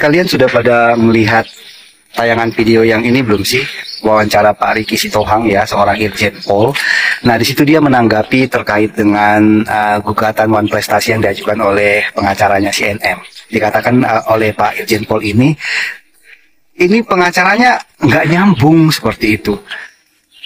Kalian sudah pada melihat tayangan video yang ini belum sih? Wawancara Pak Riki Sitohang ya, seorang Irjen Pol. Nah, di situ dia menanggapi terkait dengan gugatan One Prestasi yang diajukan oleh pengacaranya CNM. Dikatakan oleh Pak Irjen Pol ini pengacaranya nggak nyambung seperti itu.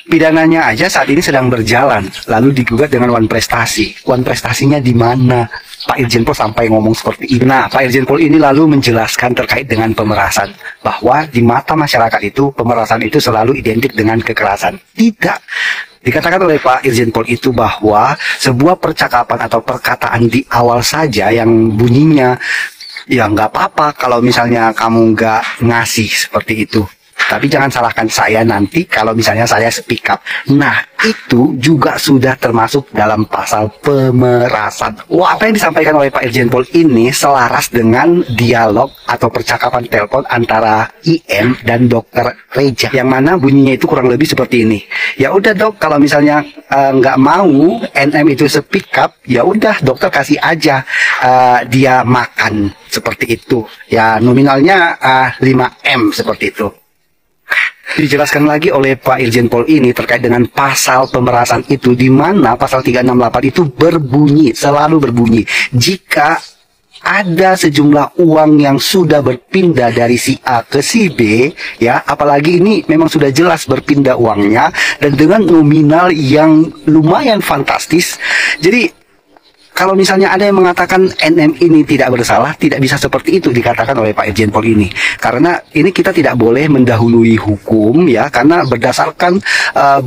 Pidananya aja saat ini sedang berjalan, lalu digugat dengan One Prestasi. One Prestasinya di mana? Pak Irjen Pol sampai ngomong seperti ini. Nah, Pak Irjen Pol ini lalu menjelaskan terkait dengan pemerasan, bahwa di mata masyarakat itu, pemerasan itu selalu identik dengan kekerasan. Tidak. Dikatakan oleh Pak Irjen Pol itu bahwa sebuah percakapan atau perkataan di awal saja yang bunyinya, ya nggak apa-apa kalau misalnya kamu nggak ngasih seperti itu. Tapi jangan salahkan saya nanti kalau misalnya saya speak up. Nah, itu juga sudah termasuk dalam pasal pemerasan. Wah, apa yang disampaikan oleh Pak Irjen Pol ini selaras dengan dialog atau percakapan telepon antara IM dan Dokter Reja. Yang mana bunyinya itu kurang lebih seperti ini. Ya udah dok, kalau misalnya nggak mau NM itu speak up, ya udah dokter kasih aja dia makan seperti itu. Ya nominalnya 5M seperti itu. Dijelaskan lagi oleh Pak Irjen Pol ini terkait dengan pasal pemerasan itu, di mana pasal 368 itu berbunyi, selalu berbunyi, jika ada sejumlah uang yang sudah berpindah dari si A ke si B, ya, apalagi ini memang sudah jelas berpindah uangnya dan dengan nominal yang lumayan fantastis. Jadi kalau misalnya ada yang mengatakan NM ini tidak bersalah, tidak bisa seperti itu dikatakan oleh Pak Irjen Pol ini. Karena ini kita tidak boleh mendahului hukum ya, karena berdasarkan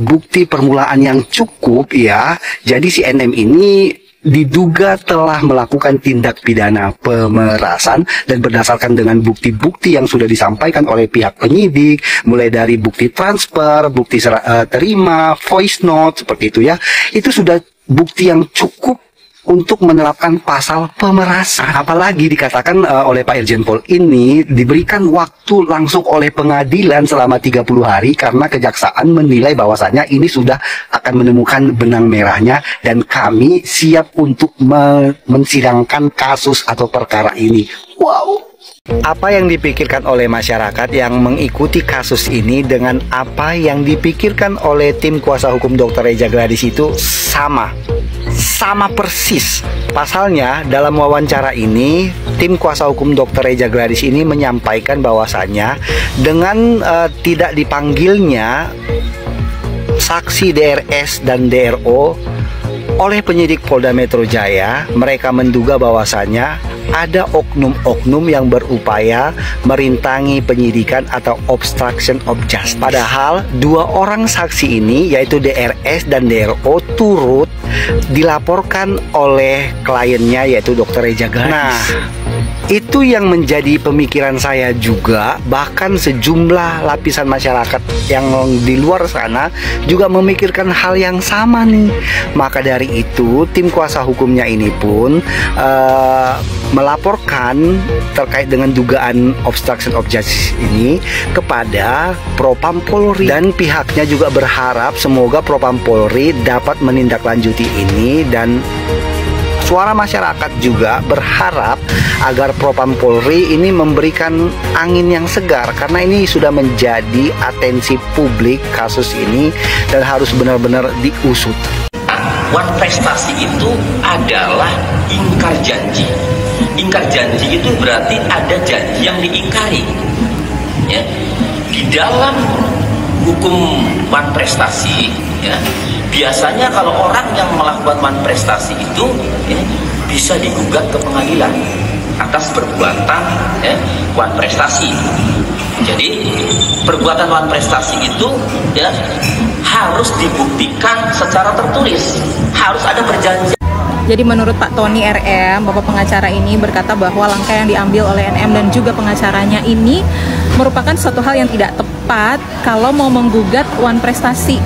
bukti permulaan yang cukup ya. Jadi si NM ini diduga telah melakukan tindak pidana pemerasan dan berdasarkan dengan bukti-bukti yang sudah disampaikan oleh pihak penyidik, mulai dari bukti transfer, bukti terima, voice note seperti itu ya. Itu sudah bukti yang cukup untuk menerapkan pasal pemerasan. Apalagi dikatakan oleh Pak Irjen Pol ini diberikan waktu langsung oleh pengadilan selama 30 hari karena kejaksaan menilai bahwasannya ini sudah akan menemukan benang merahnya dan kami siap untuk mensidangkan kasus atau perkara ini. Wow. Apa yang dipikirkan oleh masyarakat yang mengikuti kasus ini dengan apa yang dipikirkan oleh tim kuasa hukum Dr. Reja Gladys itu sama persis. Pasalnya dalam wawancara ini tim kuasa hukum Dr. Reja Gladys ini menyampaikan bahwasannya dengan tidak dipanggilnya saksi DRS dan DRO oleh penyidik Polda Metro Jaya, mereka menduga bahwasannya ada oknum-oknum yang berupaya merintangi penyidikan atau obstruction of justice. Padahal dua orang saksi ini yaitu DRS dan DRO turut dilaporkan oleh kliennya yaitu Dr. Reja Gladys. Nah, itu yang menjadi pemikiran saya juga, bahkan sejumlah lapisan masyarakat yang di luar sana juga memikirkan hal yang sama nih. Maka dari itu tim kuasa hukumnya ini pun melaporkan terkait dengan dugaan obstruction of justice ini kepada Propam Polri, dan pihaknya juga berharap semoga Propam Polri dapat menindaklanjuti ini, dan suara masyarakat juga berharap agar Propam Polri ini memberikan angin yang segar karena ini sudah menjadi atensi publik kasus ini dan harus benar-benar diusut. One Prestasi itu adalah ingkar janji. Ingkar janji itu berarti ada janji yang diingkari. Ya. Di dalam hukum One Prestasi, ya, biasanya kalau orang yang melakukan One Prestasi itu ya, bisa digugat ke pengadilan atas perbuatan One Prestasi. Jadi perbuatan One Prestasi itu ya harus dibuktikan secara tertulis, harus ada perjanjian. Jadi menurut Pak Tony RM, Bapak pengacara ini berkata bahwa langkah yang diambil oleh NM dan juga pengacaranya ini merupakan suatu hal yang tidak tepat kalau mau menggugat One Prestasi.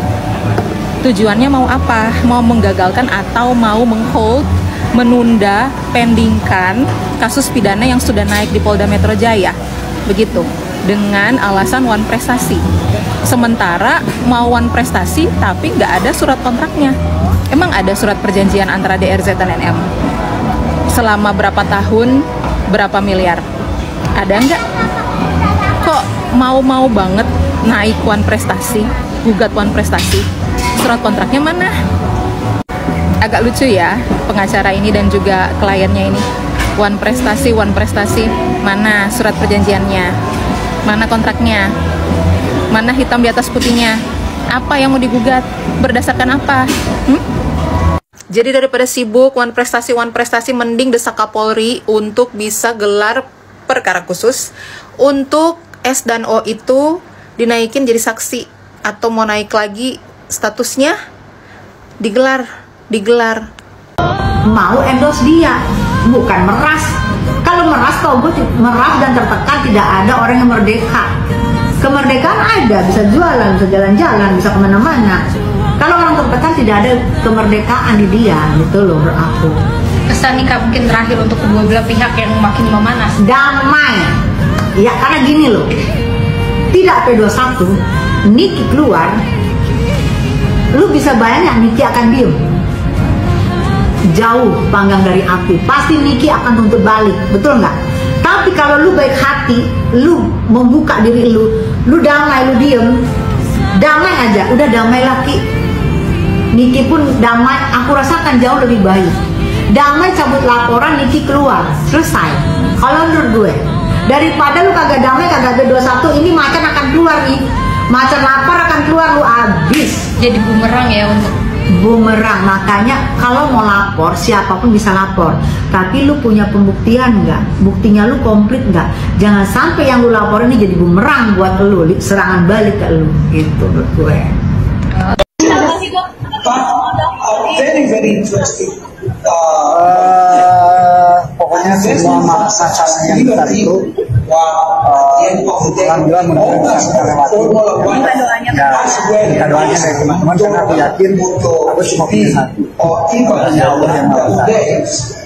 Tujuannya mau apa? Mau menggagalkan atau mau menghold, menunda, pendingkan kasus pidana yang sudah naik di Polda Metro Jaya. Begitu. Dengan alasan One Prestasi. Sementara mau One Prestasi tapi nggak ada surat kontraknya. Emang ada surat perjanjian antara DRZ dan NM? Selama berapa tahun, berapa miliar? Ada nggak? mau banget naik one prestasi, gugat one prestasi, surat kontraknya mana? Agak lucu ya pengacara ini dan juga kliennya ini. One prestasi, mana surat perjanjiannya, mana kontraknya, mana hitam di atas putihnya, apa yang mau digugat, berdasarkan apa? Jadi daripada sibuk one prestasi, mending desak Kapolri untuk bisa gelar perkara khusus untuk S dan O itu dinaikin jadi saksi, atau mau naik lagi statusnya digelar. Mau endorse dia, bukan meras. Kalau meras, tau gue, meras dan tertekan tidak ada orang yang merdeka. Kemerdekaan ada, bisa jualan, bisa jalan-jalan, bisa kemana-mana. Kalau orang tertekan tidak ada kemerdekaan di dia, gitu loh menurut aku. Kesan nikah mungkin terakhir untuk kedua belah pihak yang makin memanas. Damai. Ya karena gini loh, tidak P21, Niki keluar, lu bisa bayangin Niki akan diem. Jauh panggang dari api, pasti Niki akan tuntut balik, betul nggak? Tapi kalau lu baik hati, lu membuka diri lu damai, lu diem, damai aja, udah damai lagi. Niki pun damai, aku rasakan jauh lebih baik. Damai, cabut laporan, Niki keluar, selesai. Kalau menurut gue, daripada lu kagak damai, kagak ada 21, ini macan akan keluar nih, macan lapar akan keluar, lu abis. Jadi bumerang ya untuk bumerang. Makanya kalau mau lapor, siapapun bisa lapor, tapi lu punya pembuktian nggak? Buktinya lu komplit nggak? Jangan sampai yang lu lapor ini jadi bumerang buat lu, serangan balik ke lu, gitu menurut gue. Very interesting. Pokoknya semua masalah yang besar itu alhamdulillah mudah-mudahan bisa kita lewati. Kita doanya dari teman-teman, karena aku yakin aku cuma punya satu, hanya Allah yang Maha Besar.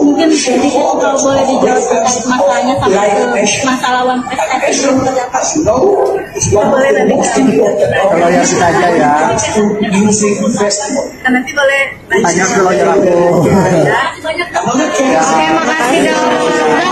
mungkin jadi kalau boleh dijawab terkait masalahnya sampai ke masalah one prestasi boleh nanti Kalau yang kita aja ya, nanti boleh tanya ke lawyer aku. terima kasih dong.